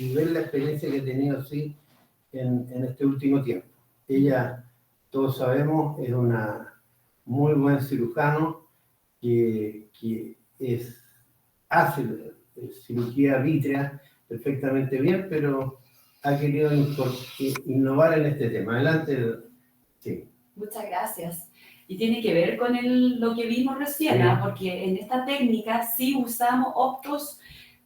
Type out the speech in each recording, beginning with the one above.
y ver la experiencia que he tenido, sí, en este último tiempo. Ella, todos sabemos, es una muy buen cirujano que hace cirugía vítrea perfectamente bien, pero ha querido innovar en este tema. Adelante. Sí. Muchas gracias. Y tiene que ver con lo que vimos recién, sí, porque en esta técnica sí usamos optos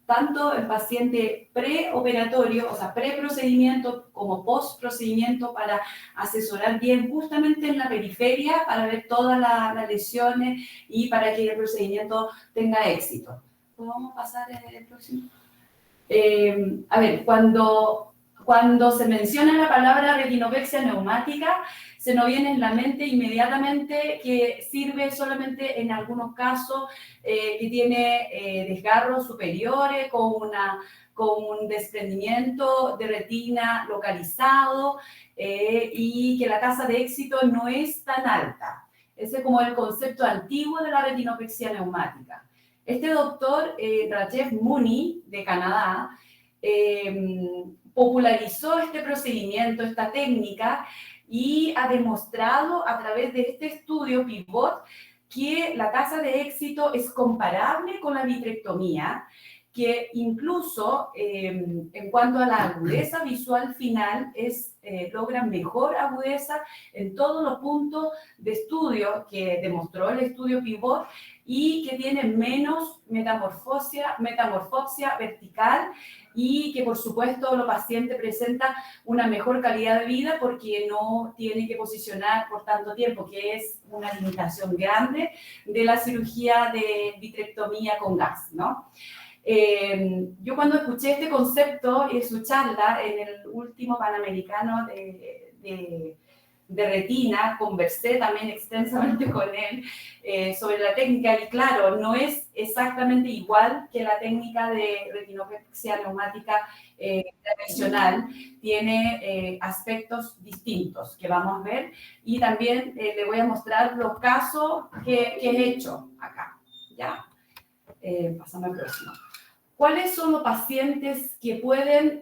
tanto en paciente preoperatorio, o sea, preprocedimiento, como postprocedimiento, para asesorar bien justamente en la periferia, para ver todas las lesiones y para que el procedimiento tenga éxito. ¿Podemos pasar el próximo? A ver, cuando se menciona la palabra retinopexia neumática, se nos viene en la mente inmediatamente que sirve solamente en algunos casos que tiene desgarros superiores con un desprendimiento de retina localizado y que la tasa de éxito no es tan alta. Ese es como el concepto antiguo de la retinopexia neumática. Este doctor, Rajeev Muni, de Canadá, popularizó este procedimiento, esta técnica, y ha demostrado a través de este estudio PIVOT que la tasa de éxito es comparable con la vitrectomía, que incluso en cuanto a la agudeza visual final logra mejor agudeza en todos los puntos de estudio que demostró el estudio PIVOT y que tiene menos metamorfosia vertical y que por supuesto los pacientes presentan una mejor calidad de vida porque no tiene que posicionar por tanto tiempo, que es una limitación grande de la cirugía de vitrectomía con gas, ¿no? Yo cuando escuché este concepto y su charla en el último Panamericano de retina, conversé también extensamente con él sobre la técnica y claro, no es exactamente igual que la técnica de retinopexia neumática tradicional, tiene aspectos distintos que vamos a ver y también le voy a mostrar los casos que he hecho acá, ¿ya? Pasamos al próximo. ¿Cuáles son los pacientes que pueden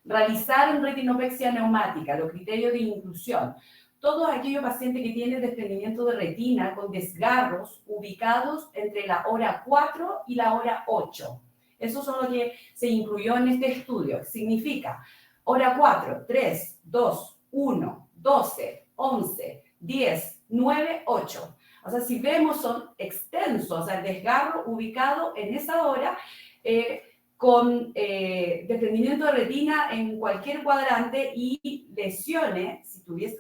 realizar retinopexia neumática? Los criterios de inclusión. Todos aquellos pacientes que tienen desprendimiento de retina con desgarros ubicados entre la hora 4 y la hora 8. Esos son los que se incluyó en este estudio. Significa hora 4, 3, 2, 1, 12, 11, 10, 9, 8. O sea, si vemos, son extensos, o sea, el desgarro ubicado en esa hora con desprendimiento de retina en cualquier cuadrante y lesiones, si tuviese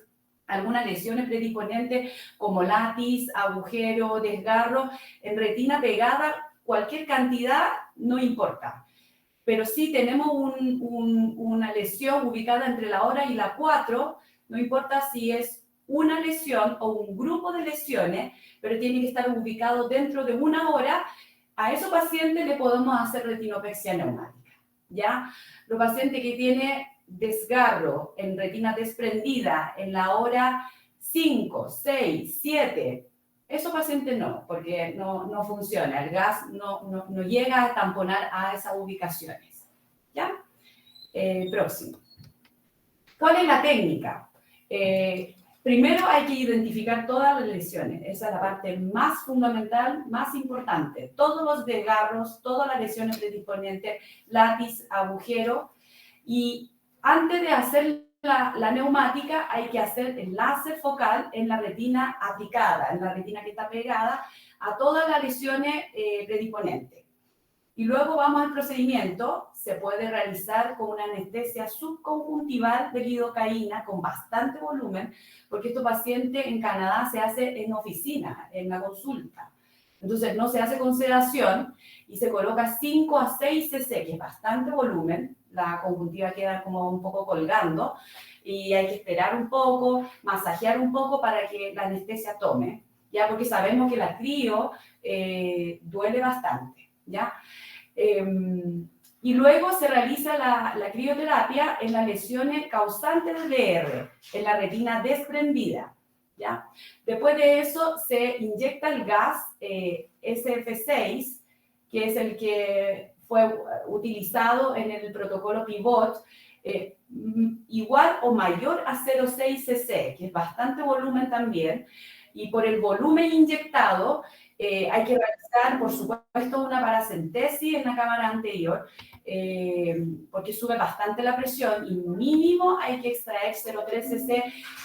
algunas lesiones predisponentes como látiz, agujero, desgarro, en retina pegada, cualquier cantidad no importa. Pero si tenemos una lesión ubicada entre la hora y la 4, no importa si es una lesión o un grupo de lesiones, pero tiene que estar ubicado dentro de una hora, a esos pacientes le podemos hacer retinopexia neumática, ¿ya? Los pacientes que tienen desgarro en retina desprendida en la hora 5, 6, 7, esos pacientes no, porque no funciona, el gas no llega a tamponar a esas ubicaciones, ¿ya? Próximo. ¿Cuál es la técnica? Primero hay que identificar todas las lesiones. Esa es la parte más fundamental, más importante. Todos los desgarros, todas las lesiones predisponentes, látiz, agujero. Y antes de hacer la neumática, hay que hacer el láser focal en la retina aplicada, en la retina que está pegada a todas las lesiones predisponentes. Y luego vamos al procedimiento, se puede realizar con una anestesia subconjuntival de lidocaína con bastante volumen, porque estos pacientes en Canadá se hace en oficina, en la consulta. Entonces no se hace con sedación y se coloca 5 a 6 cc, que es bastante volumen, la conjuntiva queda como un poco colgando y hay que esperar un poco, masajear un poco para que la anestesia tome, ya porque sabemos que la crio duele bastante, ¿ya? Y luego se realiza la crioterapia en las lesiones causantes de DR, en la retina desprendida, ¿ya? Después de eso se inyecta el gas SF6, que es el que fue utilizado en el protocolo PIVOT, igual o mayor a 0,6 cc, que es bastante volumen también, y por el volumen inyectado hay que realizar, por supuesto, una paracentesis en la cámara anterior, porque sube bastante la presión, y mínimo hay que extraer 0,3 cc,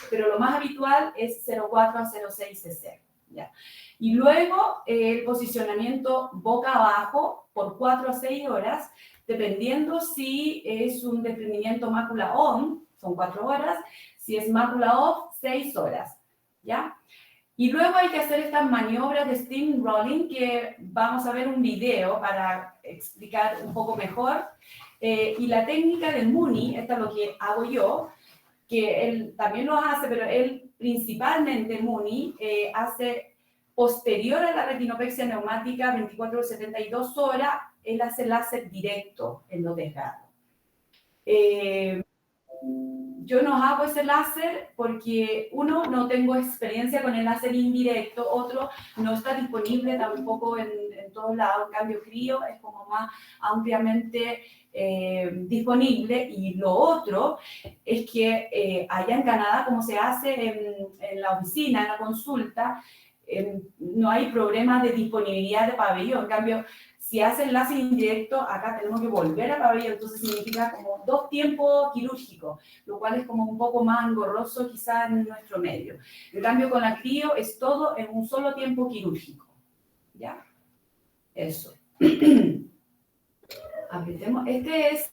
pero lo más habitual es 0,4 a 0,6 cc. ¿Ya? Y luego el posicionamiento boca abajo por 4 a 6 horas, dependiendo si es un desprendimiento mácula on, son 4 horas, si es mácula off, 6 horas, ¿ya? Y luego hay que hacer estas maniobras de steam rolling, que vamos a ver un video para explicar un poco mejor. Y la técnica del Mooney, esta es lo que hago yo, que él también lo hace, pero él principalmente, Mooney, hace posterior a la retinopexia neumática 24 o 72 horas, él hace láser directo en los desgarros. Yo no hago ese láser porque, uno, no tengo experiencia con el láser indirecto, otro, no está disponible tampoco en todos lados. En cambio, CRIO es como más ampliamente disponible. Y lo otro es que allá en Canadá, como se hace en la oficina, en la consulta, no hay problema de disponibilidad de pabellón. En cambio, si hace el láser indirecto, acá tenemos que volver a pabellón, entonces significa como 2 tiempos quirúrgicos, lo cual es como un poco más engorroso quizás en nuestro medio. En cambio, con la CRIO es todo en un solo tiempo quirúrgico. ¿Ya? Eso. Apretemos. Este es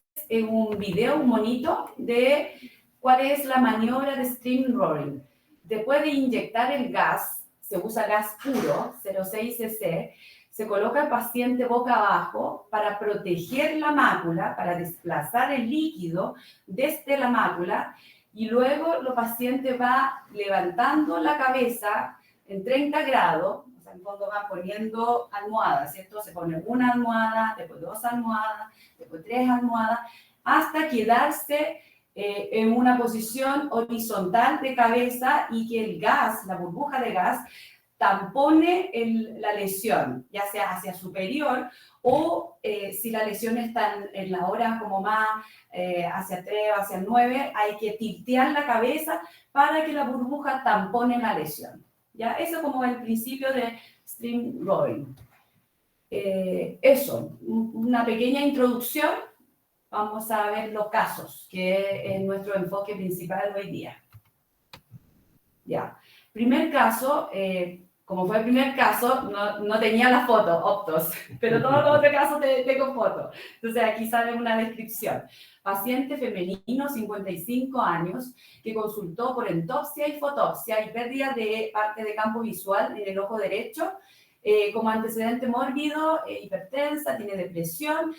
un video, un monito, de cuál es la maniobra de steam rolling. Después de inyectar el gas, se usa gas puro, 0,6 cc, se coloca el paciente boca abajo para proteger la mácula, para desplazar el líquido desde la mácula, y luego el paciente va levantando la cabeza en 30 grados, o sea, en fondo va poniendo almohadas, ¿cierto? Se pone una almohada, después 2 almohadas, después 3 almohadas, hasta quedarse en una posición horizontal de cabeza y que el gas, la burbuja de gas, tampone la lesión, ya sea hacia superior o si la lesión está en la hora como más hacia 3 o hacia 9, hay que tiltear la cabeza para que la burbuja tampone la lesión. ¿Ya? Eso como el principio de steam rolling. Eso, una pequeña introducción. Vamos a ver los casos, que es nuestro enfoque principal hoy día. Ya. Primer caso, como fue el primer caso, no tenía la foto, Optos, pero todos los otros casos tengo foto. Entonces aquí sale una descripción. Paciente femenino, 55 años, que consultó por entopsia y fotopsia y pérdida de parte de campo visual en el ojo derecho, como antecedente mórbido, hipertensa, tiene depresión,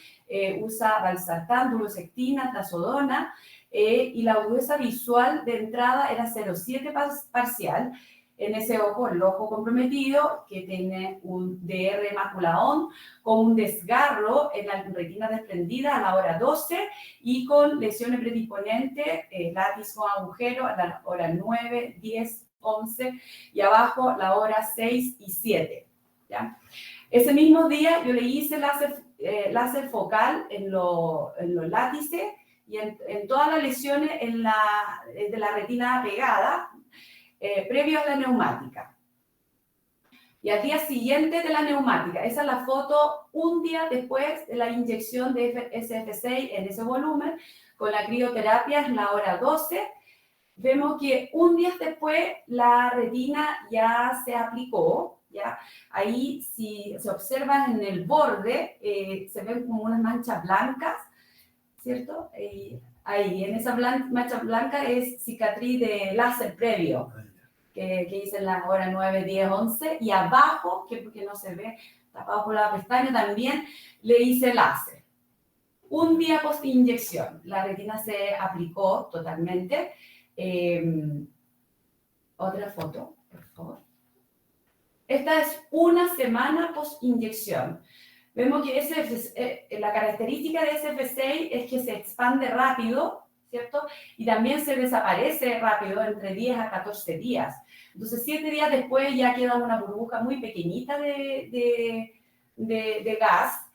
usa valsartán, duloxetina, trazodona, y la agudeza visual de entrada era 0,7 parcial. En ese ojo, el ojo comprometido, que tiene un DR mácula on, con un desgarro en la retina desprendida a la hora 12 y con lesiones predisponentes, látiz con agujero a la hora 9, 10, 11 y abajo la hora 6 y 7. ¿Ya? Ese mismo día yo le hice láser focal en los látices y en todas las lesiones de la retina pegada, previo a la neumática. Y al día siguiente de la neumática, esa es la foto un día después de la inyección de SF6 en ese volumen, con la crioterapia en la hora 12, vemos que un día después la retina ya se aplicó, ¿ya? Ahí si se observan en el borde, se ven como unas manchas blancas, ¿cierto? Ahí, en esa mancha blanca es cicatriz de láser previo, que hice en la hora 9, 10, 11, y abajo, que porque no se ve, tapado por la pestaña también, le hice láser. Un día post inyección, la retina se aplicó totalmente. Otra foto, por favor. Esta es una semana post inyección. Vemos que la característica de SF6 es que se expande rápido, ¿cierto? Y también se desaparece rápido, entre 10 a 14 días. Entonces, 7 días después ya queda una burbuja muy pequeñita de gas.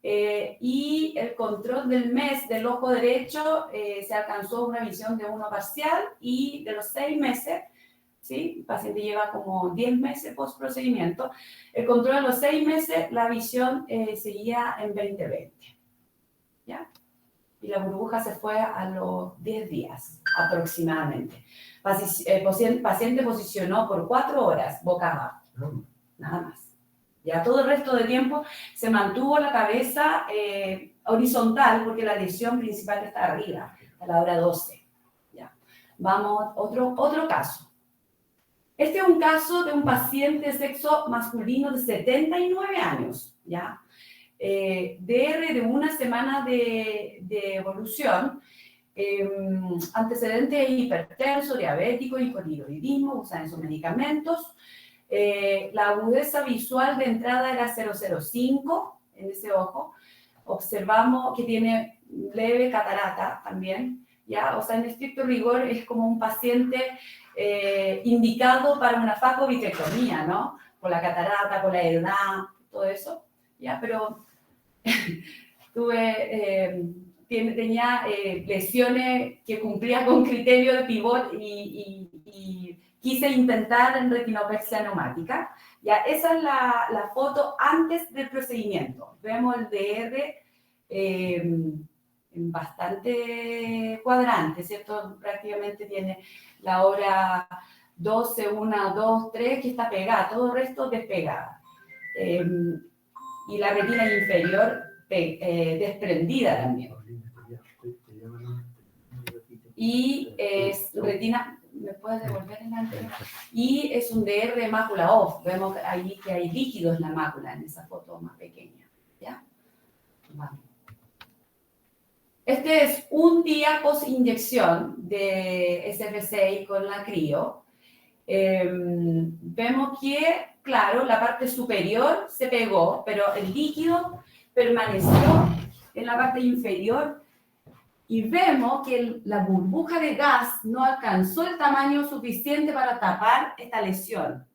Y el control del mes del ojo derecho se alcanzó una visión de 1 parcial, y de los 6 meses, ¿sí? El paciente lleva como 10 meses post procedimiento. El control de los 6 meses, la visión seguía en 20/20, ¿ya? Y la burbuja se fue a los 10 días aproximadamente. Paciente posicionó por 4 horas boca abajo, nada más. Ya todo el resto del tiempo se mantuvo la cabeza horizontal, porque la lesión principal está arriba, a la hora 12. Ya. Vamos, otro caso. Este es un caso de un paciente de sexo masculino de 79 años, ¿ya? DR de 1 semana de evolución, antecedentes hipertenso, diabético, hipotiroidismo, usan esos medicamentos. La agudeza visual de entrada era 0,05 en ese ojo. Observamos que tiene leve catarata también, ¿ya? O sea, en estricto rigor es como un paciente indicado para una facovitrectomía, ¿no? Con la catarata, con la edad, todo eso, ¿ya? Pero tenía lesiones que cumplían con criterio de pivot, y quise intentar en retinopexia neumática. Ya, esa es la foto antes del procedimiento. Vemos el DR bastante cuadrante, ¿cierto? Prácticamente tiene la hora 12, 1, 2, 3, que está pegada, todo el resto despegada. Y la retina inferior desprendida también. Y es retina, ¿me puedes devolver el anterior? Y es un DR de mácula off. Vemos ahí que hay líquidos en la mácula, en esa foto más pequeña. ¿Ya? Vamos. Este es un día post inyección de SF6 con la crio. Vemos que, claro, la parte superior se pegó, pero el líquido permaneció en la parte inferior, y vemos que la burbuja de gas no alcanzó el tamaño suficiente para tapar esta lesión.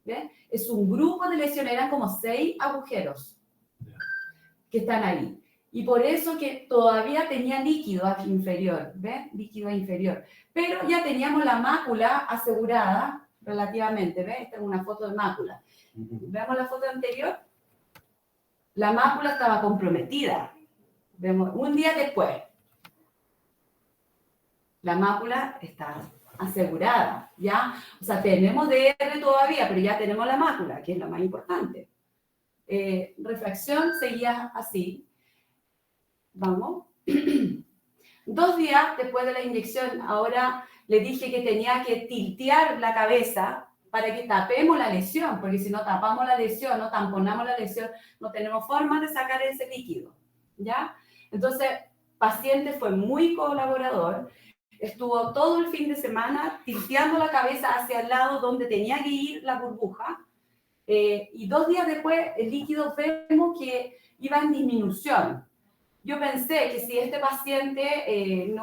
¿Ven? Es un grupo de lesiones, eran como 6 agujeros que están ahí. Y por eso que todavía tenía líquido inferior, ¿ven? Líquido inferior. Pero ya teníamos la mácula asegurada relativamente, ¿ven? Esta es una foto de mácula. ¿Vemos la foto anterior? La mácula estaba comprometida. Vemos un día después. La mácula está asegurada, ¿ya? O sea, tenemos DR todavía, pero ya tenemos la mácula, que es lo más importante. Refracción seguía así. Vamos. 2 días después de la inyección, ahora le dije que tenía que tiltear la cabeza para que tapemos la lesión, porque si no tapamos la lesión, no tamponamos la lesión, no tenemos forma de sacar ese líquido, ¿ya? Entonces, paciente fue muy colaborador, estuvo todo el fin de semana tilteando la cabeza hacia el lado donde tenía que ir la burbuja, y 2 días después el líquido vemos que iba en disminución. Yo pensé que si este paciente el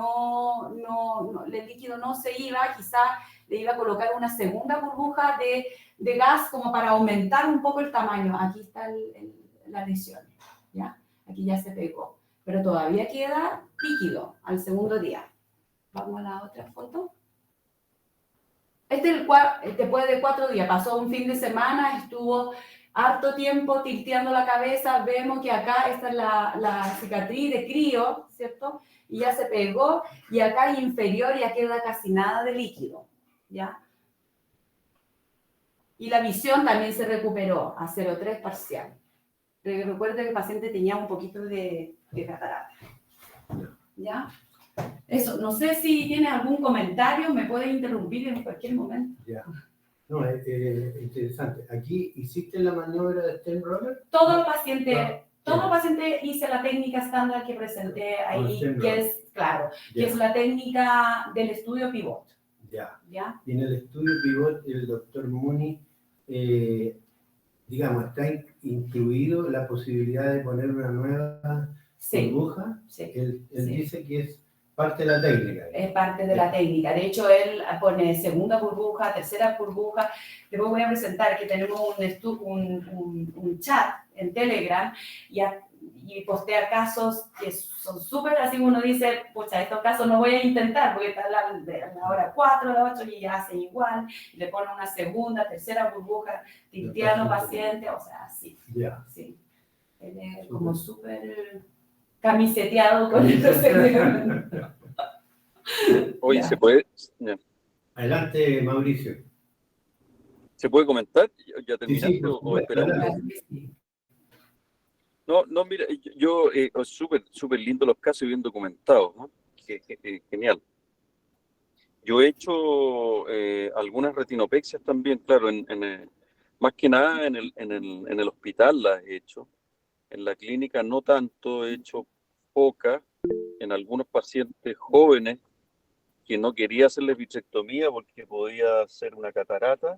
líquido no se iba, quizás le iba a colocar una segunda burbuja de gas como para aumentar un poco el tamaño. Aquí está la lesión, ¿ya? Aquí ya se pegó, pero todavía queda líquido al segundo día. Vamos a la otra foto. Después de 4 días, pasó un fin de semana, estuvo harto tiempo tilteando la cabeza. Vemos que acá esta es la cicatriz de crío, ¿cierto? Y ya se pegó, y acá inferior ya queda casi nada de líquido, ¿ya? Y la visión también se recuperó a 0,3 parcial. Recuerden que el paciente tenía un poquito de catarata, ¿ya? Eso, no sé si tiene algún comentario, me puede interrumpir en cualquier momento. Ya. No, es interesante. Aquí hiciste la maniobra de Steinroller. Todo el paciente hice la técnica estándar que presenté ahí, que es, claro, que es la técnica del estudio pivot. ¿Ya? Y en el estudio pivot, el doctor Muni, digamos, está incluido la posibilidad de poner una nueva burbuja. Sí. Él dice que es parte de la técnica. Es parte de la técnica. De hecho, él pone segunda burbuja, tercera burbuja. Después voy a presentar que tenemos un chat en Telegram, y postea casos que son súper así, uno dice, pucha, estos casos no voy a intentar porque está a la hora 4, a la 8 y ya hacen igual, y le ponen una segunda, tercera burbuja, tintiano paciente, o sea, sí. Ya. Sí. Él es como súper camiseteado con el procedimiento. Oye, ¿se puede? Ya. Adelante, Mauricio. ¿Se puede comentar? ¿Ya Sí, terminaste sí, por o supuesto, esperamos? adelante. No, no, mira, yo súper lindo los casos y bien documentados, ¿no? Genial. Yo he hecho algunas retinopexias también, claro, más que nada en el hospital las he hecho. En la clínica no tanto, he hecho pocas. En algunos pacientes jóvenes que no quería hacerles vitrectomía porque podía ser una catarata.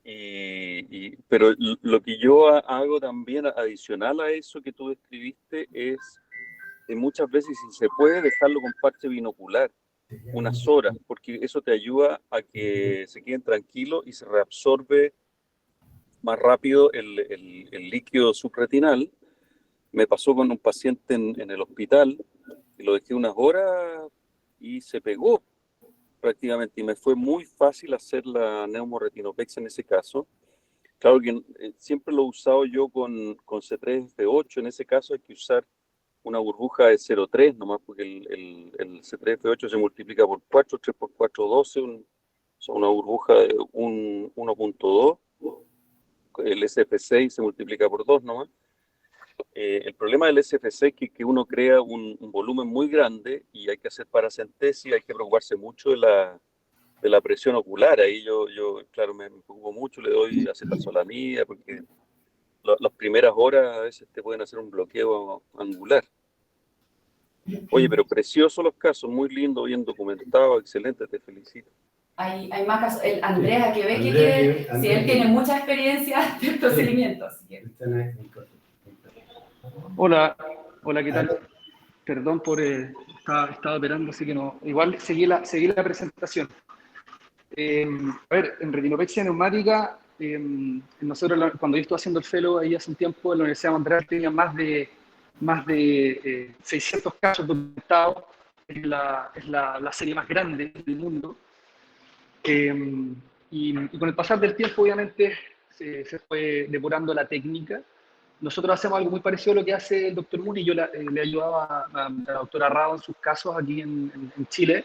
Pero lo que yo hago también adicional a eso que tú describiste es muchas veces, si se puede, dejarlo con parche binocular unas horas, porque eso te ayuda a que se queden tranquilos y se reabsorbe más rápido el líquido subretinal. Me pasó con un paciente en el hospital y lo dejé unas horas y se pegó prácticamente, y me fue muy fácil hacer la neumoretinopexia en ese caso. Claro que siempre lo he usado yo con C3F8, en ese caso hay que usar una burbuja de 0,3 nomás, porque el C3F8 se multiplica por 4, 3 por 4, 12, una burbuja de 1.2, el SF6 se multiplica por 2 nomás. El problema del SF6 es que uno crea un volumen muy grande y hay que hacer paracentesis, hay que preocuparse mucho de la presión ocular. Ahí yo claro, me preocupo mucho, le doy acetalsolamida, porque las primeras horas a veces te pueden hacer un bloqueo angular. Oye, pero preciosos los casos, muy lindo, bien documentado, excelente, te felicito. Hay más casos. El Andrés Aquebeque, Andrés que si él tiene mucha experiencia de procedimientos. Sí. Hola, ¿qué tal? Perdón por estaba operando, así que no. Igual seguí la presentación. A ver, en retinopexia neumática, nosotros cuando yo estuve haciendo el fellow ahí hace un tiempo en la Universidad de Montreal tenía más de 600 casos documentados. Es la serie más grande del mundo. Y con el pasar del tiempo, obviamente, se fue depurando la técnica. Nosotros hacemos algo muy parecido a lo que hace el doctor Muni. Yo le ayudaba a la doctora Rao en sus casos aquí en Chile.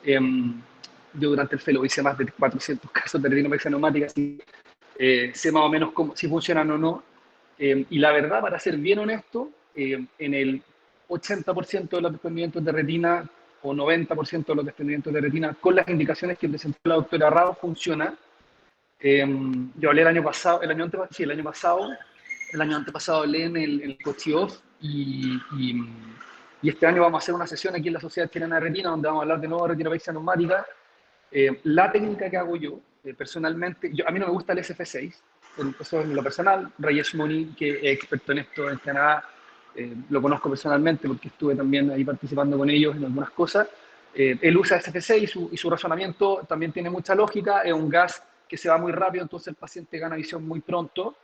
Yo durante el fellow hice más de 400 casos de retinopexia neumática, así sé más o menos si funcionan o no. Y la verdad, para ser bien honesto, en el 80% de los desprendimientos de retina o 90% de los desprendimientos de retina, con las indicaciones que presentó la doctora Rao, funciona. Yo hablé el año antepasado hablé en el Cochi-Off y este año vamos a hacer una sesión aquí en la Sociedad Chilena de Retina donde vamos a hablar de nuevo de retinopexia neumática. La técnica que hago yo, personalmente, a mí no me gusta el SF6, eso es lo personal. Rajesh Muni, que es experto en esto en Canadá, lo conozco personalmente porque estuve también ahí participando con ellos en algunas cosas. Él usa SF6 y su razonamiento también tiene mucha lógica. Es un gas que se va muy rápido, entonces el paciente gana visión muy pronto.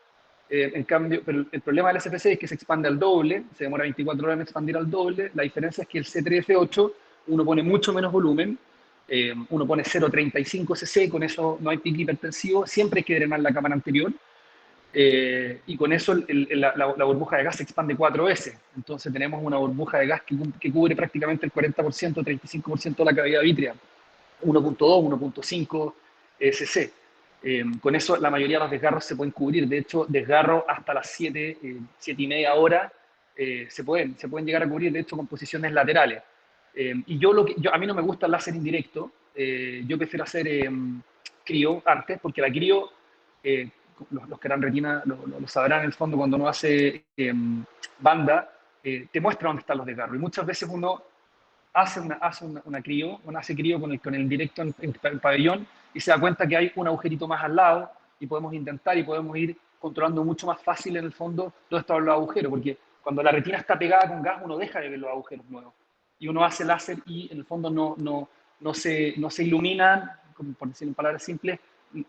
En cambio, pero el problema del SF6 es que se expande al doble, se demora 24 horas en expandir al doble. La diferencia es que el C3F8 uno pone mucho menos volumen, uno pone 0,35 cc, con eso no hay pico hipertensivo, siempre hay que drenar la cámara anterior, y con eso la burbuja de gas se expande 4 veces. Entonces tenemos una burbuja de gas que cubre prácticamente el 40%, 35% de la cavidad vítrea, 1.2, 1.5 cc. Con eso la mayoría de los desgarros se pueden cubrir. De hecho, desgarro hasta las 7 y media horas se pueden llegar a cubrir, de hecho, con posiciones laterales. Y a mí no me gusta el láser indirecto. Yo prefiero hacer crío antes, porque la crío, los que eran retina lo sabrán en el fondo, cuando uno hace banda, te muestra dónde están los desgarros. Y muchas veces uno hace crío con el directo en el pabellón y se da cuenta que hay un agujerito más al lado y podemos ir controlando mucho más fácil en el fondo dónde están los agujeros, porque cuando la retina está pegada con gas uno deja de ver los agujeros nuevos y uno hace láser y en el fondo no se iluminan, como por decirlo en palabras simples,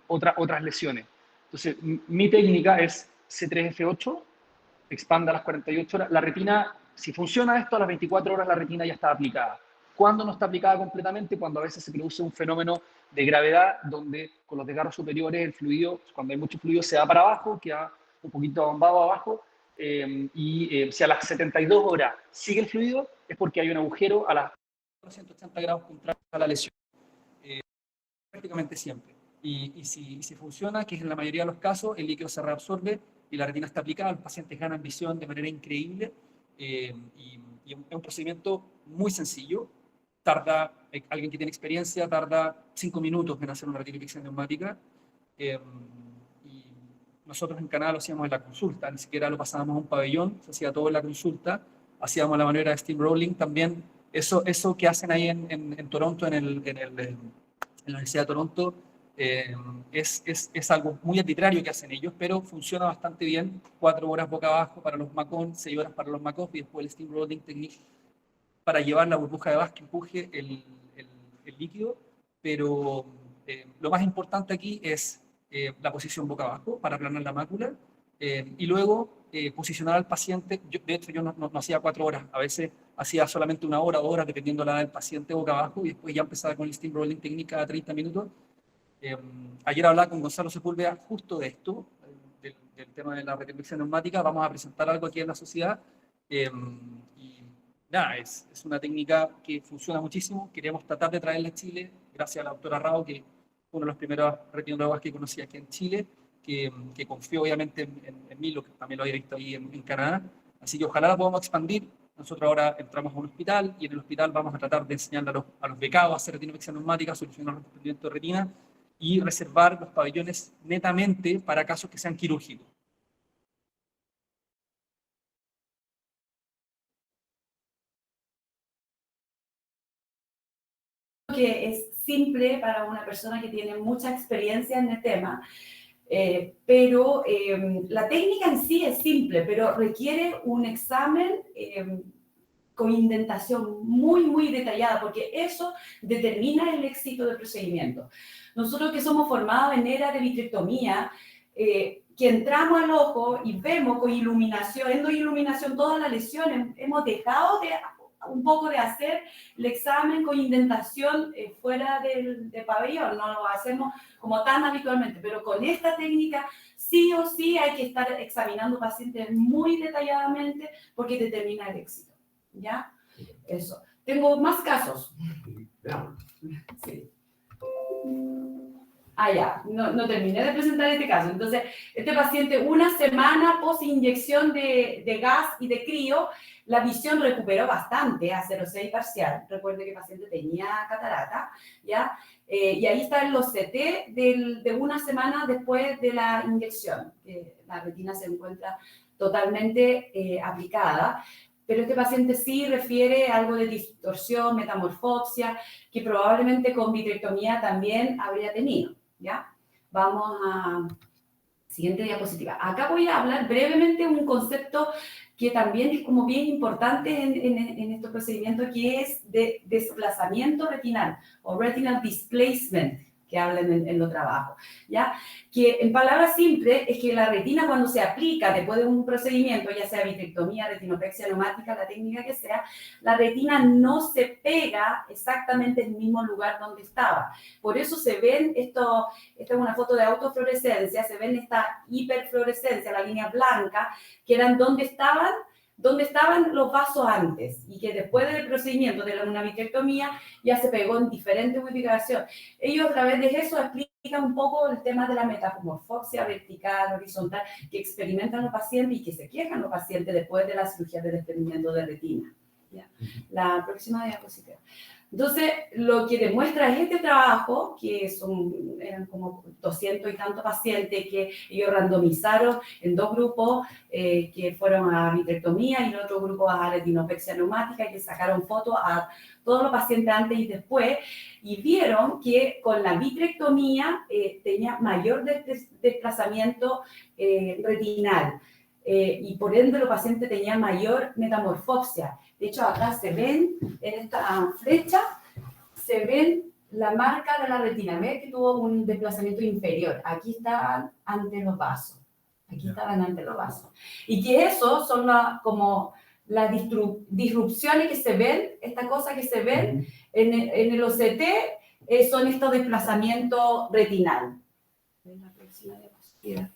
otras lesiones. Entonces mi técnica es C3F8, expanda a las 48 horas. La retina, si funciona esto, a las 24 horas la retina ya está aplicada. ¿Cuándo no está aplicada completamente? Cuando a veces se produce un fenómeno de gravedad donde con los desgarros superiores el fluido, cuando hay mucho fluido, se va para abajo, queda un poquito abombado abajo, si a las 72 horas sigue el fluido, es porque hay un agujero a las 180 grados contrarios a la lesión. Prácticamente siempre. Y si funciona, que es en la mayoría de los casos, el líquido se reabsorbe y la retina está aplicada, los pacientes ganan visión de manera increíble, y es un procedimiento muy sencillo. Alguien que tiene experiencia tarda 5 minutos en hacer una retinopexia neumática, y nosotros en Canadá lo hacíamos en la consulta, ni siquiera lo pasábamos a un pabellón, se hacía todo en la consulta, hacíamos la manera de steam rolling también. Eso que hacen ahí en Toronto, en la Universidad de Toronto, es algo muy arbitrario que hacen ellos, pero funciona bastante bien. 4 horas boca abajo para los MACON, 6 horas para los MACOF, y después el steam rolling technique para llevar la burbuja de gas que empuje el líquido. Pero lo más importante aquí es la posición boca abajo para aplanar la mácula, y luego posicionar al paciente. De hecho, yo no hacía 4 horas, a veces hacía solamente 1 hora o 2 horas, dependiendo de la edad del paciente, boca abajo, y después ya empezaba con el steam rolling technique cada 30 minutos. Ayer hablaba con Gonzalo Sepúlveda justo de esto, del tema de la retinopexia neumática. Vamos a presentar algo aquí en la sociedad, y nada, es una técnica que funciona muchísimo. Queríamos tratar de traerla a Chile, gracias a la doctora Rao, que fue uno de los primeros retinólogos que conocí aquí en Chile, que confió obviamente en mí, lo que también lo había visto ahí en Canadá. Así que ojalá la podamos expandir. Nosotros ahora entramos a un hospital, y en el hospital vamos a tratar de enseñarle a los becados a hacer retinopexia neumática, solucionar los desprendimientos de retina, y reservar los pabellones netamente para casos que sean quirúrgicos. Que es simple para una persona que tiene mucha experiencia en el tema, pero la técnica en sí es simple, pero requiere un examen con indentación muy, muy detallada, porque eso determina el éxito del procedimiento. Nosotros que somos formados en era de vitrectomía, que entramos al ojo y vemos con iluminación, endoiluminación, toda la lesión, hemos dejado un poco de hacer el examen con indentación fuera del pabellón, no lo hacemos como tan habitualmente, pero con esta técnica sí o sí hay que estar examinando pacientes muy detalladamente porque determina el éxito, ¿ya? Eso. Tengo más casos. Sí. Ya, no terminé de presentar este caso. Entonces, este paciente, 1 semana post inyección de gas y de crío, la visión recuperó bastante a 0,6 parcial. Recuerde que el paciente tenía catarata, ¿ya? Y ahí están los CT de 1 semana después de la inyección. La retina se encuentra totalmente aplicada. Pero este paciente sí refiere algo de distorsión, metamorfopsia, que probablemente con vitrectomía también habría tenido, ¿ya? Vamos a siguiente diapositiva. Acá voy a hablar brevemente de un concepto que también es como bien importante en estos procedimientos, que es de desplazamiento retinal o retinal displacement, que hablan en los trabajos, ¿ya? Que en palabras simples es que la retina, cuando se aplica después de un procedimiento, ya sea vitrectomía, retinopexia neumática, la técnica que sea, la retina no se pega exactamente en el mismo lugar donde estaba. Por eso se ven esta es una foto de autofluorescencia, se ven esta hiperfluorescencia, la línea blanca, que eran donde estaban los vasos antes, y que después del procedimiento de una vitrectomía ya se pegó en diferentes ubicaciones. Ellos a través de eso explican un poco el tema de la metamorfopsia vertical, horizontal, que experimentan los pacientes y que se quejan los pacientes después de la cirugía de desprendimiento de retina. ¿Ya? La próxima diapositiva. Entonces, lo que demuestra es este trabajo, que eran como 200 y tantos pacientes que ellos randomizaron en 2 grupos que fueron a vitrectomía y el otro grupo a retinopexia neumática, y que sacaron fotos a todos los pacientes antes y después, y vieron que con la vitrectomía tenía mayor desplazamiento retinal. Y por ende los pacientes tenían mayor metamorfopsia. De hecho, acá se ven, en esta flecha, se ven la marca de la retina. Ve que tuvo un desplazamiento inferior. Aquí estaban ante los vasos. Aquí estaban ante los vasos. Y que eso son como las disrupciones que se ven, esta cosa que se ven en el OCT, son estos desplazamientos retinal. La próxima diapositiva.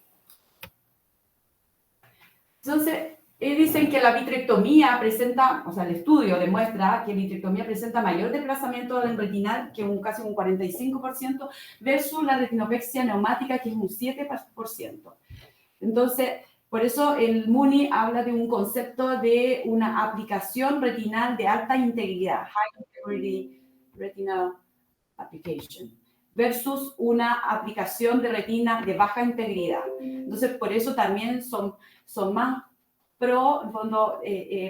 Entonces, dicen que la vitrectomía presenta, o sea, el estudio demuestra que la vitrectomía presenta mayor desplazamiento del retinal, que casi un 45%, versus la retinopexia neumática, que es un 7%. Entonces, por eso el MUNI habla de un concepto de una aplicación retinal de alta integridad, High Integrity Retinal Application, versus una aplicación de retina de baja integridad. Entonces, por eso también son más en fondo,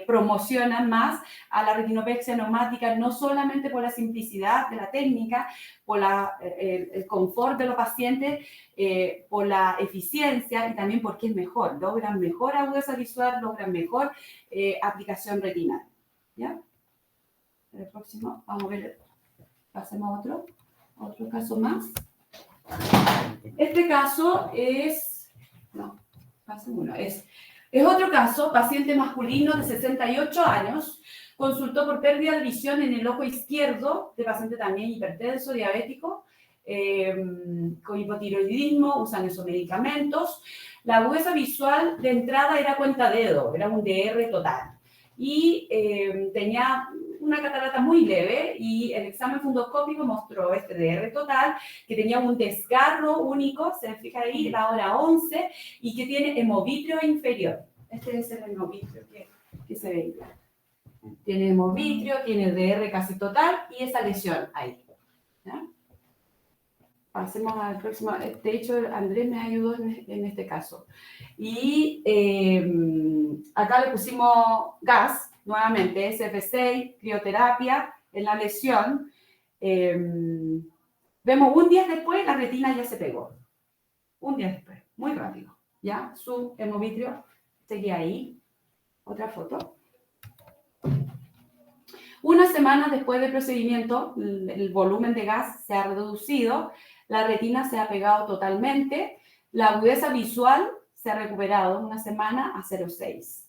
promocionan más a la retinopexia neumática, no solamente por la simplicidad de la técnica, por el confort de los pacientes, por la eficiencia y también porque es mejor, logran mejor agudeza visual, logran mejor aplicación retinal. ¿Ya? El próximo, vamos a ver, pasemos a otro caso más. Este caso es otro caso, paciente masculino de 68 años, consultó por pérdida de visión en el ojo izquierdo, de paciente también hipertenso, diabético, con hipotiroidismo, usan esos medicamentos. La agudeza visual de entrada era cuentadedo, era un DR total. Y tenía una catarata muy leve y el examen fundoscópico mostró este DR total, que tenía un desgarro único, se fija ahí, la hora 11, y que tiene hemovitrio inferior. Este es el hemovitrio que se ve. Tiene hemovitrio, tiene DR casi total y esa lesión ahí. ¿Ya? Pasemos al próximo. De hecho, Andrés me ayudó en este caso. Y acá le pusimos gas, nuevamente, SF6, crioterapia en la lesión. Vemos un día después, la retina ya se pegó. Un día después, muy rápido. ¿Ya? Su hemovitrio seguía ahí. Otra foto. Una semana después del procedimiento, el volumen de gas se ha reducido, la retina se ha pegado totalmente, la agudeza visual se ha recuperado en una semana a 0,6.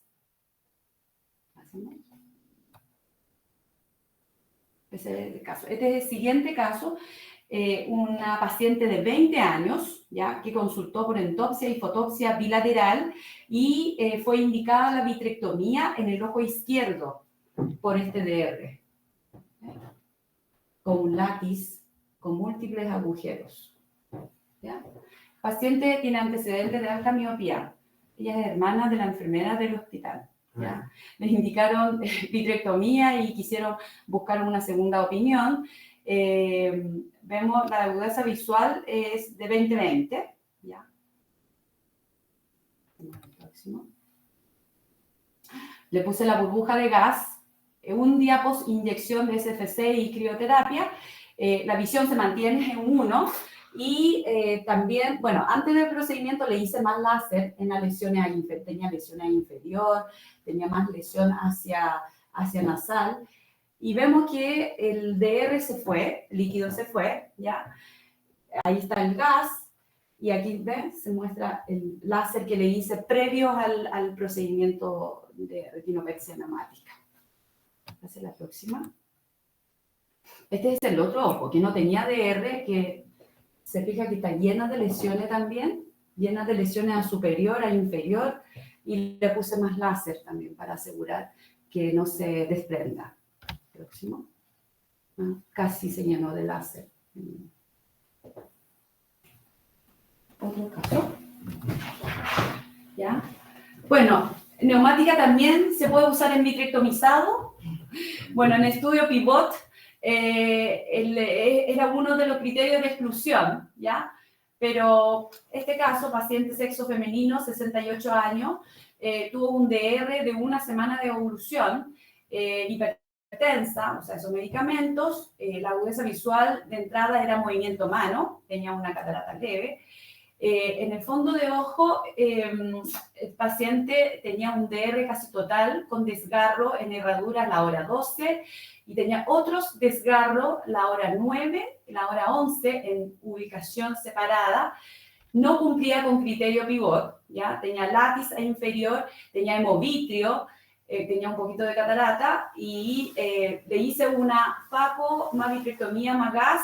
Este es el caso. Este es el siguiente caso, una paciente de 20 años, ¿ya? Que consultó por entopsia y fotopsia bilateral y fue indicada la vitrectomía en el ojo izquierdo por este DR, con un látiz, con múltiples agujeros. ¿Ya? Paciente tiene antecedentes de alta miopía. Ella es hermana de la enfermera del hospital. ¿Ya? Les indicaron vitrectomía y quisieron buscar una segunda opinión. Vemos la agudeza visual es de 20/20. ¿Ya? Próximo. Le puse la burbuja de gas. Un día post inyección de SF6 y crioterapia, la visión se mantiene en 1 y también, bueno, antes del procedimiento le hice más láser en las lesiones, tenía lesiones inferior, tenía más lesión hacia nasal y vemos que el DR se fue, el líquido se fue, ¿ya? Ahí está el gas y aquí, ¿ven? Se muestra el láser que le hice previo al procedimiento de retinopexia neumática. Hacia la próxima. Este es el otro ojo, que no tenía DR, que se fija que está llena de lesiones también, llena de lesiones a superior, a inferior, y le puse más láser también para asegurar que no se desprenda. Próximo. Casi se llenó de láser. Otro caso. ¿Ya? Bueno, neumática también se puede usar en vitrectomizado. Bueno, en estudio Pivot era uno de los criterios de exclusión, ¿ya? Pero este caso, paciente sexo femenino, 68 años, tuvo un DR de una semana de evolución, hipertensa, o sea, esos medicamentos, la agudeza visual de entrada era movimiento mano, tenía una catarata leve. En el fondo de ojo, el paciente tenía un DR casi total con desgarro en herradura a la hora 12 y tenía otros desgarros la hora 9 y la hora 11 en ubicación separada. no cumplía con criterio pivot, ¿ya? Tenía látiz inferior, tenía hemovitrio, tenía un poquito de catarata y le hice una faco más vitrectomía más gas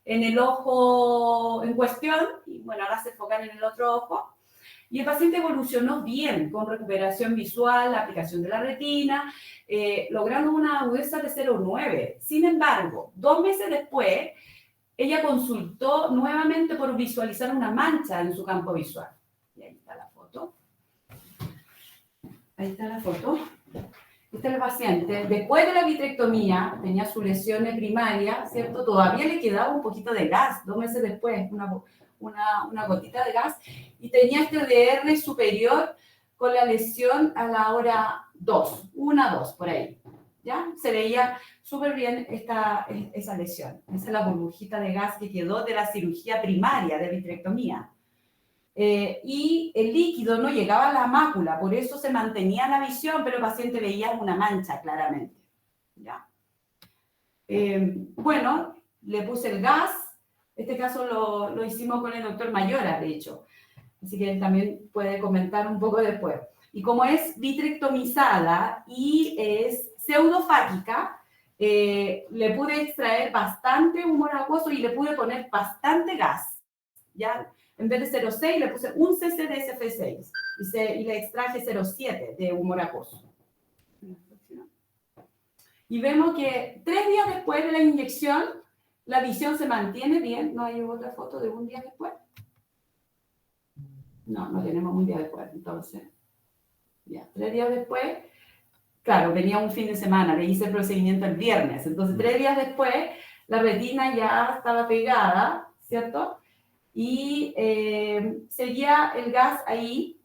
en el ojo en cuestión, y bueno, ahora se enfocan en el otro ojo. Y el paciente evolucionó bien, con recuperación visual, la aplicación de la retina, logrando una agudeza de 0,9. Sin embargo, 2 meses después, ella consultó nuevamente por visualizar una mancha en su campo visual. Y ahí está la foto. Ahí está la foto. Este es el paciente. Después de la vitrectomía, tenía su lesión primaria, ¿cierto? Todavía le quedaba un poquito de gas, 2 meses después, una gotita de gas, y tenía este DR superior con la lesión a la hora 2, 1-2, por ahí. ¿Ya? Se veía súper bien esa lesión. Esa es la burbujita de gas que quedó de la cirugía primaria de vitrectomía. Y el líquido no llegaba a la mácula, por eso se mantenía la visión, pero el paciente veía una mancha claramente. ¿Ya? Bueno, le puse el gas. Este caso lo hicimos con el doctor Mayora, de hecho. Así que él también puede comentar un poco después. Y como es vitrectomizada y es pseudofáquica, le pude extraer bastante humor acuoso y le pude poner bastante gas. ¿Ya? En vez de 0,6 le puse un cc de SF6 y le extraje 0,7 de humor acuoso. Y vemos que 3 días después de la inyección, la visión se mantiene bien. ¿No hay otra foto de un día después? No tenemos un día después, entonces. Ya, 3 días después, claro, venía un fin de semana, le hice el procedimiento el viernes. Entonces, 3 días después, la retina ya estaba pegada, ¿cierto? Y seguía el gas ahí.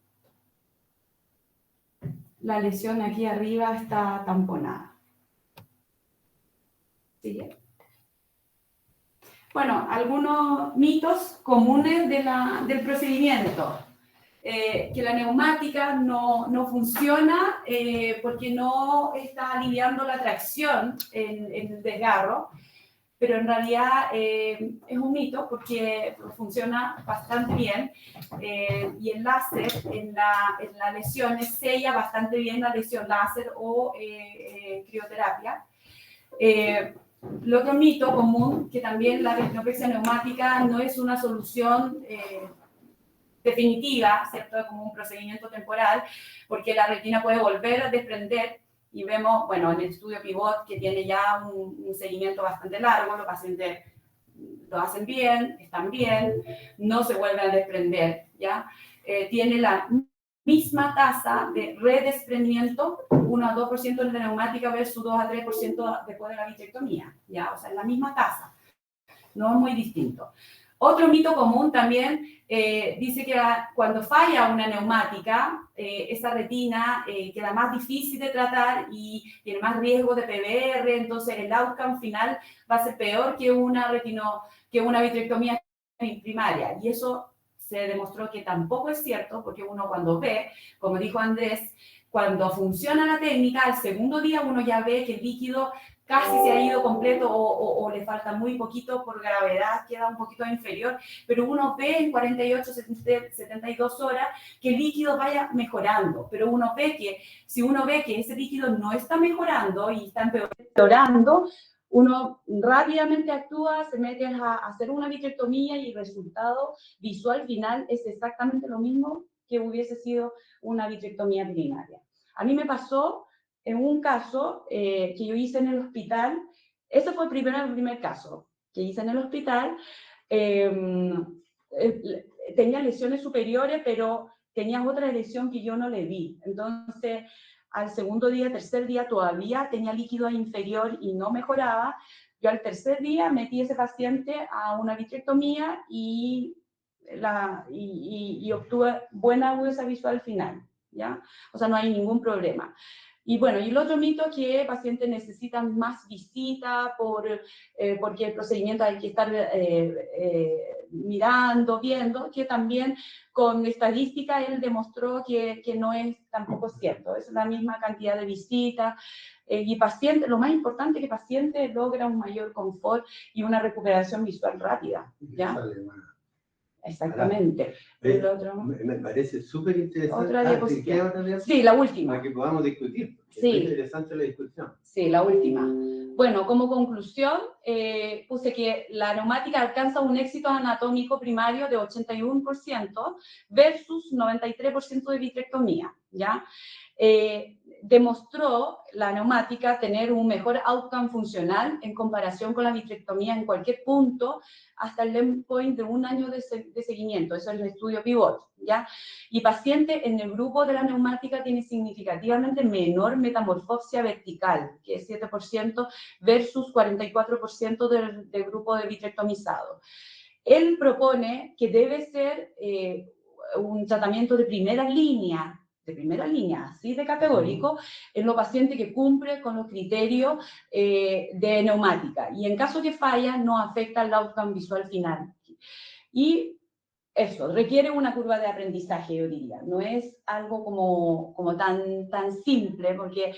La lesión aquí arriba está tamponada. ¿Sigue? Bueno, algunos mitos comunes del procedimiento. Que la neumática no funciona porque no está aliviando la tracción en el desgarro, pero en realidad es un mito porque funciona bastante bien y el láser en la lesión sella bastante bien la lesión láser o crioterapia. El otro mito común, que también la retinopexia neumática no es una solución definitiva, ¿cierto? Como un procedimiento temporal, porque la retina puede volver a desprender y vemos, bueno, en el estudio Pivot que tiene ya un seguimiento bastante largo, los pacientes lo hacen bien, están bien, no se vuelven a desprender, ¿ya? Tiene la misma tasa de redesprendimiento, 1 a 2% en la neumática versus 2 a 3% después de la vitrectomía, ¿ya? O sea, es la misma tasa, no es muy distinto. Otro mito común también dice que cuando falla una neumática, esa retina queda más difícil de tratar y tiene más riesgo de PBR, entonces el outcome final va a ser peor que una vitrectomía primaria. Y eso se demostró que tampoco es cierto, porque uno cuando ve, como dijo Andrés, cuando funciona la técnica, al segundo día uno ya ve que el líquido casi se ha ido completo o le falta muy poquito por gravedad, queda un poquito inferior, pero uno ve en 48, 72 horas que el líquido vaya mejorando, pero uno ve que, si uno ve que ese líquido no está mejorando y está empeorando, uno rápidamente actúa, se mete a hacer una vitrectomía y el resultado visual final es exactamente lo mismo que hubiese sido una vitrectomía primaria. A mí me pasó en un caso que yo hice en el hospital, ese fue el primer caso que hice en el hospital, tenía lesiones superiores, pero tenía otra lesión que yo no le vi. Entonces, al segundo día, tercer día, todavía tenía líquido inferior y no mejoraba. Yo al tercer día metí a ese paciente a una vitrectomía y obtuve buena agudeza visual final, ¿ya? O sea, no hay ningún problema. Y bueno, y el otro mito es que pacientes necesitan más visita porque el procedimiento hay que estar mirando, viendo, que también con estadística él demostró que no es tampoco cierto, es la misma cantidad de visitas y paciente, lo más importante es que el paciente logra un mayor confort y una recuperación visual rápida, ¿ya? Exactamente. Ahora, El otro... me parece súper interesante. Otra diapositiva. ¿Sí, otra diapositiva? Sí, la última. Para que podamos discutir. Sí. Es interesante la discusión. Sí, la última. Bueno, como conclusión, puse que la neumática alcanza un éxito anatómico primario de 81% versus 93% de vitrectomía, ¿ya? Demostró la neumática tener un mejor outcome funcional en comparación con la vitrectomía en cualquier punto hasta el endpoint de 1 año de seguimiento. Eso es el estudio PIVOT, ¿ya? Y paciente en el grupo de la neumática tiene significativamente menor metamorfosia vertical, que es 7% versus 44% del grupo de vitrectomizado. Él propone que debe ser un tratamiento de primera línea, así de categórico, en los pacientes que cumplen con los criterios de neumática. Y en caso que falla, no afecta el outcome visual final. Y eso, requiere una curva de aprendizaje, yo diría. No es algo como tan simple, porque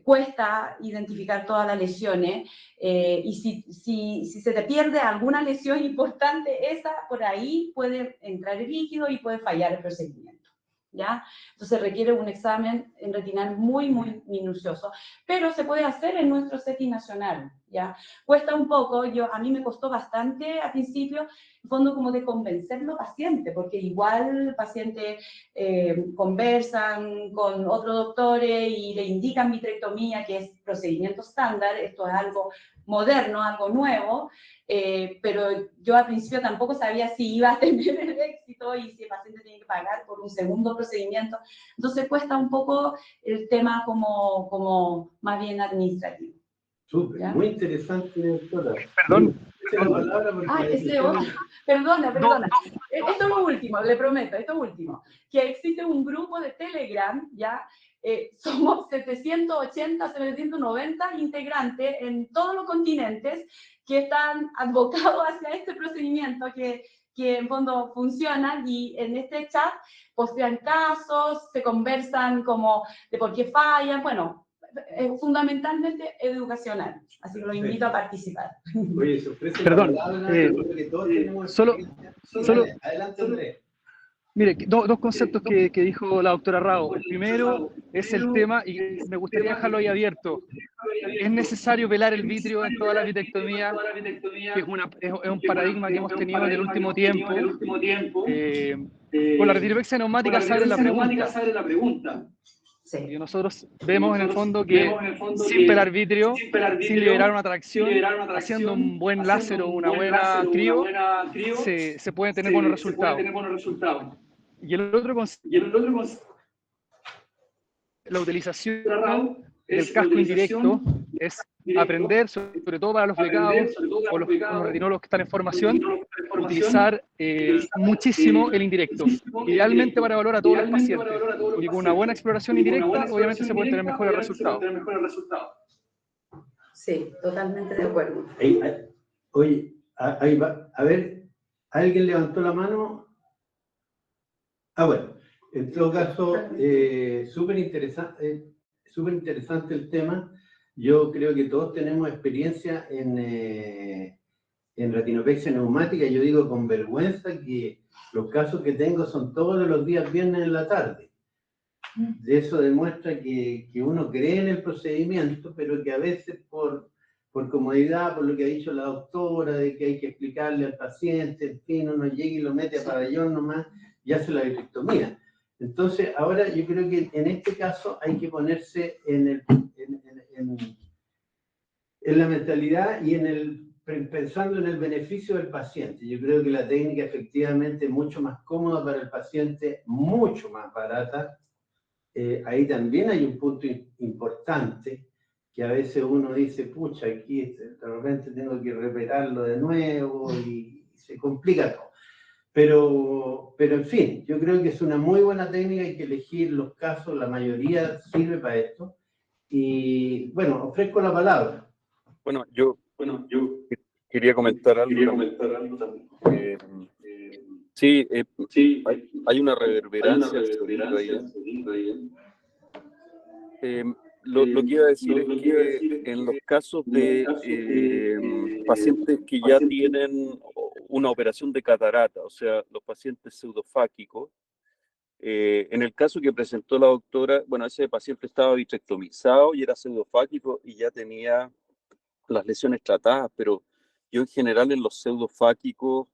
cuesta identificar todas las lesiones, y si se te pierde alguna lesión importante, esa por ahí puede entrar el líquido y puede fallar el procedimiento, ¿ya? Entonces requiere un examen en retinal muy minucioso, pero se puede hacer en nuestro setting nacional, ¿ya? Cuesta un poco, a mí me costó bastante al principio, en fondo como de convencerlo paciente, porque igual pacientes conversan con otros doctores y le indican vitrectomía, que es procedimiento estándar, esto es algo moderno, algo nuevo, pero yo al principio tampoco sabía si iba a tener el éxito y si el paciente tiene que pagar por un segundo procedimiento, entonces cuesta un poco el tema como más bien administrativo. Súper, ¿Ya? muy interesante, doctora. Perdón. Perdona. Esto es lo último, le prometo, esto es último. Que existe un grupo de Telegram, ¿ya? Somos 780, 790 integrantes en todos los continentes que están advocados hacia este procedimiento que en fondo funciona, y en este chat postean casos, se conversan como de por qué fallan, bueno, fundamentalmente educacional, así que los invito a participar. Oye, se ofrece Perdón, la palabra, porque todos tenemos solo, adelante, Andrés. Mire, dos conceptos que dijo la doctora Rao. El primero es el tema, y me gustaría dejarlo ahí abierto. ¿Es necesario velar el vitrio en toda la vitrectomía? Que es un paradigma que hemos tenido en el último tiempo. Con la retinopexia neumática se abre la pregunta. Sí. Y nosotros vemos en el fondo que sin pelar vitrio, sin liberar una tracción, haciendo un buen láser o una buena crío, se pueden tener buenos resultados. Y el otro concepto, la utilización del casco indirecto, es aprender, sobre todo para los becados o los retinólogos que están en formación, utilizar muchísimo el indirecto, idealmente para evaluar a todos los pacientes, y con una buena exploración indirecta obviamente se pueden tener mejores resultados. Sí, totalmente de acuerdo. Oye, ahí va. A ver, ¿alguien levantó la mano? Bueno, en todo caso, súper interesante el tema. Yo creo que todos tenemos experiencia en retinopexia neumática. Yo digo con vergüenza que los casos que tengo son todos los días viernes en la tarde. De eso demuestra que uno cree en el procedimiento, pero que a veces por comodidad, por lo que ha dicho la doctora, de que hay que explicarle al paciente, en fin, uno llega y lo mete a pabellón nomás y hace la vitrectomía. Entonces, ahora yo creo que en este caso hay que ponerse en la mentalidad y pensando en el beneficio del paciente. Yo creo que la técnica efectivamente es mucho más cómoda para el paciente, mucho más barata. Ahí también hay un punto importante, que a veces uno dice, pucha, aquí de repente tengo que repetirlo de nuevo y se complica todo. Pero en fin, yo creo que es una muy buena técnica, hay que elegir los casos, la mayoría sirve para esto. Y bueno, ofrezco la palabra. Bueno, yo quería comentar algo también. Sí, hay una reverberancia al sonido ahí. Lo que iba a decir es que en los casos de pacientes que ya tienen una operación de catarata, o sea, los pacientes pseudofáquicos. En el caso que presentó la doctora, bueno, ese paciente estaba vitrectomizado y era pseudofáquico y ya tenía las lesiones tratadas, pero yo en general en los pseudofáquicos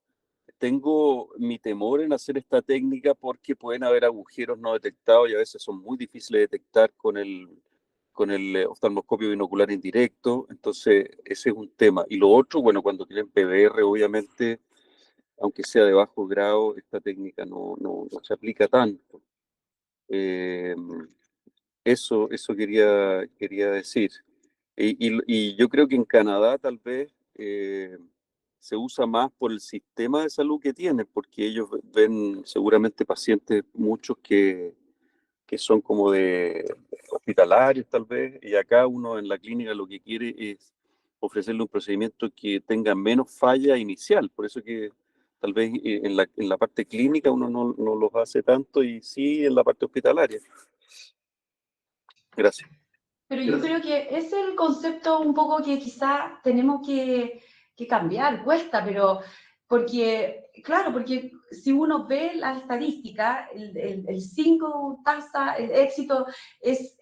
tengo mi temor en hacer esta técnica porque pueden haber agujeros no detectados y a veces son muy difíciles de detectar con el oftalmoscopio binocular indirecto. Entonces, ese es un tema. Y lo otro, bueno, cuando tienen PBR, obviamente, aunque sea de bajo grado, esta técnica no se aplica tanto. Eso quería decir. Y yo creo que en Canadá tal vez se usa más por el sistema de salud que tienen, porque ellos ven seguramente pacientes, muchos que son como de hospitalarios tal vez, y acá uno en la clínica lo que quiere es ofrecerle un procedimiento que tenga menos falla inicial, por eso que tal vez en la parte clínica uno no los hace tanto y sí en la parte hospitalaria. Gracias. Pero yo creo que es el concepto un poco que quizá tenemos que cambiar, cuesta, pero porque, claro, porque si uno ve la estadística, el 5 tasa, el éxito es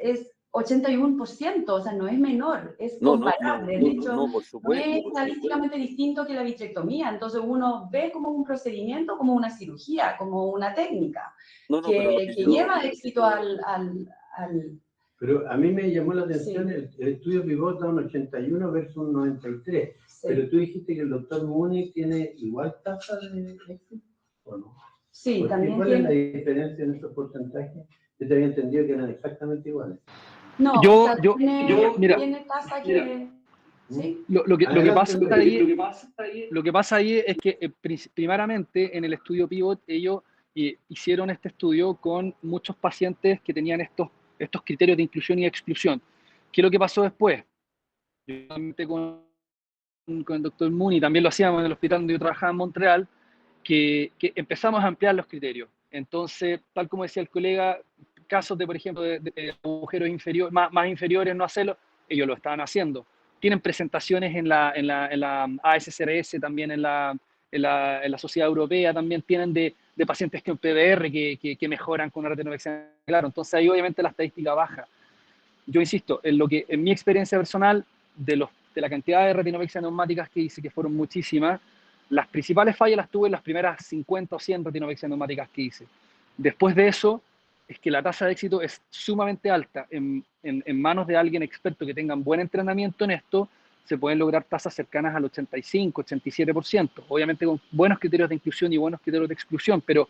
81%, o sea, no es menor, es comparable. De hecho, por no supuesto. es estadísticamente distinto que la vitrectomía. Entonces uno ve como un procedimiento, como una cirugía, como una técnica que lleva éxito al Pero a mí me llamó la atención el estudio Pivot da un 81 versus un 93. Sí. Pero tú dijiste que el doctor Mooney tiene igual tasa de éxito, ¿o no? Sí, porque también ¿cuál tiene... es la diferencia en esos porcentajes? Yo te había entendido que eran exactamente iguales. No, tiene tasa que... ¿Sí? Lo que pasa ahí es que primeramente en el estudio Pivot ellos hicieron este estudio con muchos pacientes que tenían estos criterios de inclusión y exclusión. ¿Qué es lo que pasó después? Yo con el doctor Mooney, también lo hacíamos en el hospital donde yo trabajaba en Montreal, que empezamos a ampliar los criterios. Entonces, tal como decía el colega, casos de, por ejemplo, de agujeros más inferiores, no hacerlo, ellos lo estaban haciendo. Tienen presentaciones en la ASCRS, también en la Sociedad Europea, también tienen de pacientes con PBR que mejoran con una retinopexia. Claro, entonces ahí obviamente la estadística baja. Yo insisto, en mi experiencia personal, de la cantidad de retinopexias neumáticas que hice, que fueron muchísimas, las principales fallas las tuve en las primeras 50 o 100 retinopexias neumáticas que hice. Después de eso, es que la tasa de éxito es sumamente alta. En manos de alguien experto que tenga buen entrenamiento en esto, se pueden lograr tasas cercanas al 85, 87%, obviamente con buenos criterios de inclusión y buenos criterios de exclusión, pero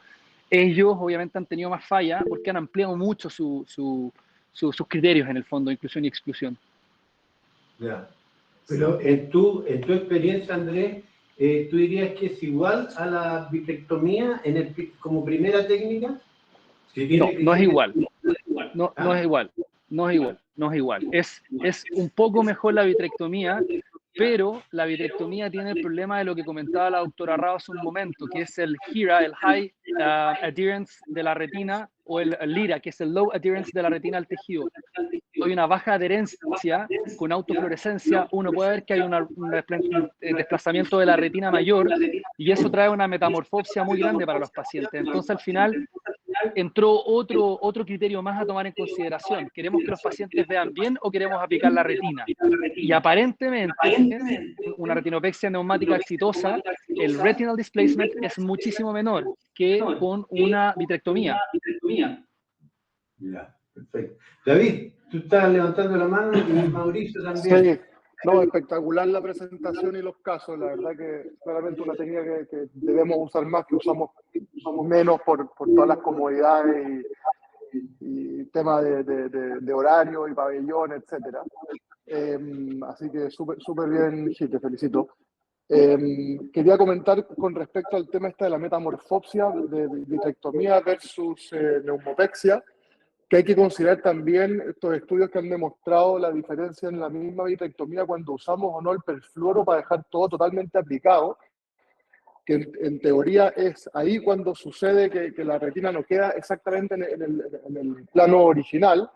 ellos obviamente han tenido más fallas porque han ampliado mucho sus criterios en el fondo de inclusión y exclusión. Ya. Pero en tu experiencia, Andrés, ¿tú dirías que es igual a la vitrectomía como primera técnica? No es igual. No es igual. Es un poco mejor la vitrectomía, pero la vitrectomía tiene el problema de lo que comentaba la doctora Rao hace un momento, que es el HIRA, el High Adherence de la retina, o el LIRA, que es el Low Adherence de la retina al tejido. Hay una baja adherencia con autofluorescencia, uno puede ver que hay un desplazamiento de la retina mayor y eso trae una metamorfosia muy grande para los pacientes. Entonces, al final, entró otro criterio más a tomar en consideración. ¿Queremos que los pacientes vean bien o queremos aplicar la retina? Y aparentemente, una retinopexia neumática exitosa, el retinal displacement es muchísimo menor que con una vitrectomía. Ya, perfecto. David, tú estás levantando la mano y Mauricio también. Sí, no, espectacular la presentación y los casos. La verdad que claramente una técnica que debemos usar más, que usamos menos por todas las comodidades y temas de horario y pabellón, etcétera. Así que súper bien, Gil, te felicito. Quería comentar con respecto al tema de la metamorfopsia de vitrectomía versus neumopexia, que hay que considerar también estos estudios que han demostrado la diferencia en la misma vitrectomía cuando usamos o no el perfluoro para dejar todo totalmente aplicado, que en teoría es ahí cuando sucede que la retina no queda exactamente en el plano original,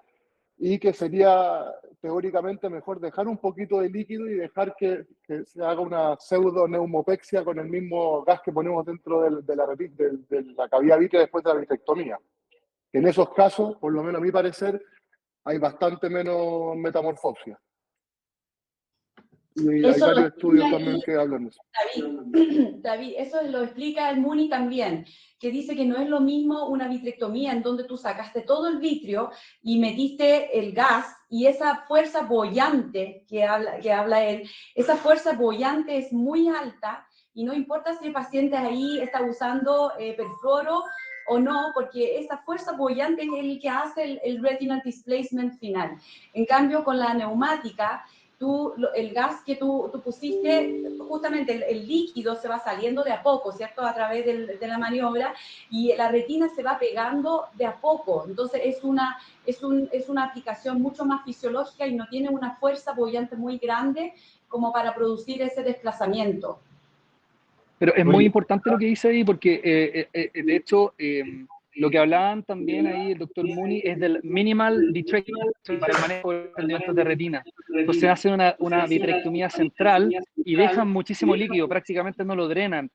y que sería teóricamente mejor dejar un poquito de líquido y dejar que se haga una pseudo-neumopexia con el mismo gas que ponemos dentro de la cavidad vitrea después de la vitrectomía. En esos casos, por lo menos a mi parecer, hay bastante menos metamorfosia. Y hay Eso varios lo estudios explica también que hablan de eso. David, eso lo explica el Muni también, que dice que no es lo mismo una vitrectomía en donde tú sacaste todo el vitrio y metiste el gas, y esa fuerza boyante que habla él, esa fuerza boyante es muy alta, y no importa si el paciente ahí está usando perfluoro o no, porque esa fuerza boyante es el que hace el retinal displacement final. En cambio, con la neumática, el gas que tú pusiste, justamente el líquido se va saliendo de a poco, ¿cierto? A través de la maniobra, y la retina se va pegando de a poco. Entonces es una aplicación mucho más fisiológica y no tiene una fuerza boyante muy grande como para producir ese desplazamiento. Pero es muy importante lo que dice ahí, porque de hecho lo que hablaban también ahí el doctor Muni es del minimal vitrectomy para el manejo de desprendimientos de retina. Entonces hacen una vitrectomía central y dejan muchísimo líquido, prácticamente no lo drenan.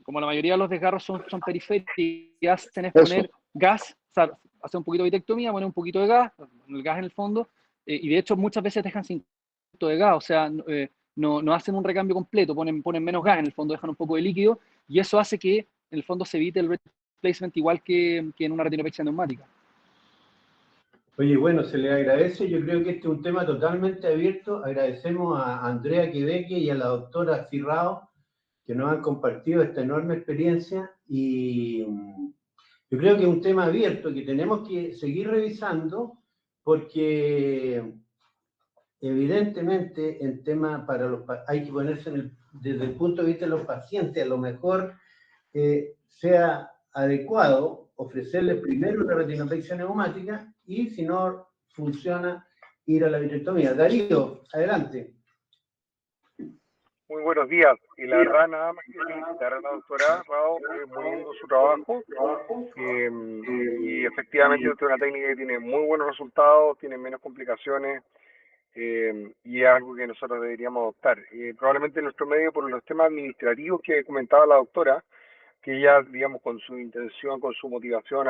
Como la mayoría de los desgarros son periféricos, y lo que hacen es poner gas, o sea, hacen un poquito de vitrectomía, ponen un poquito de gas, el gas en el fondo, y de hecho muchas veces dejan sin de gas, o sea, no hacen un recambio completo, ponen menos gas, en el fondo dejan un poco de líquido, y eso hace que en el fondo se evite el replacement igual que en una retinopexia neumática. Oye, bueno, se le agradece. Yo creo que este es un tema totalmente abierto. Agradecemos a Andrea Queveque y a la doctora Cirrao que nos han compartido esta enorme experiencia, y yo creo que es un tema abierto que tenemos que seguir revisando, porque evidentemente el tema hay que ponerse desde el punto de vista de los pacientes, a lo mejor sea adecuado ofrecerles primero una retinopexia neumática y, si no funciona, ir a la vitrectomía. Darío, adelante. Muy buenos días. Y la verdad, nada más que felicitar a la doctora Rao, muy lindo su trabajo. Y efectivamente, esta es una técnica que tiene muy buenos resultados, tiene menos complicaciones, y es algo que nosotros deberíamos adoptar. Probablemente en nuestro medio, por los temas administrativos que comentaba la doctora, que ella, digamos, con su intención, con su motivación,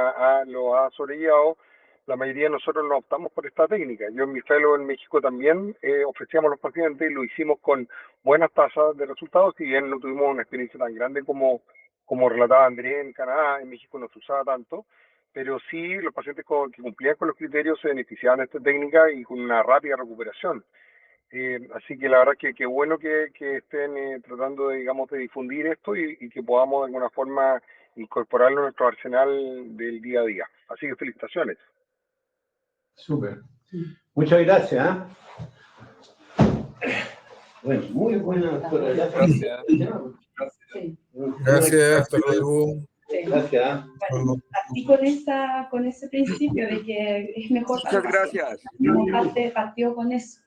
lo ha sobrellevado, la mayoría de nosotros no optamos por esta técnica. Yo en mi fellow en México también ofrecíamos a los pacientes y lo hicimos con buenas tasas de resultados, si bien no tuvimos una experiencia tan grande como relataba Andrés en Canadá. En México no se usaba tanto, pero sí los pacientes que cumplían con los criterios se beneficiaban de esta técnica y con una rápida recuperación. Así que la verdad que bueno que estén tratando de, digamos, de difundir esto y que podamos de alguna forma incorporarlo a nuestro arsenal del día a día. Así que felicitaciones. Súper. Muchas gracias. Bueno, muy buena, doctora. Gracias. Sí. Gracias, hasta luego. Sí. Gracias. Bueno, así con ese principio de que es mejor. Muchas gracias. Partió con eso.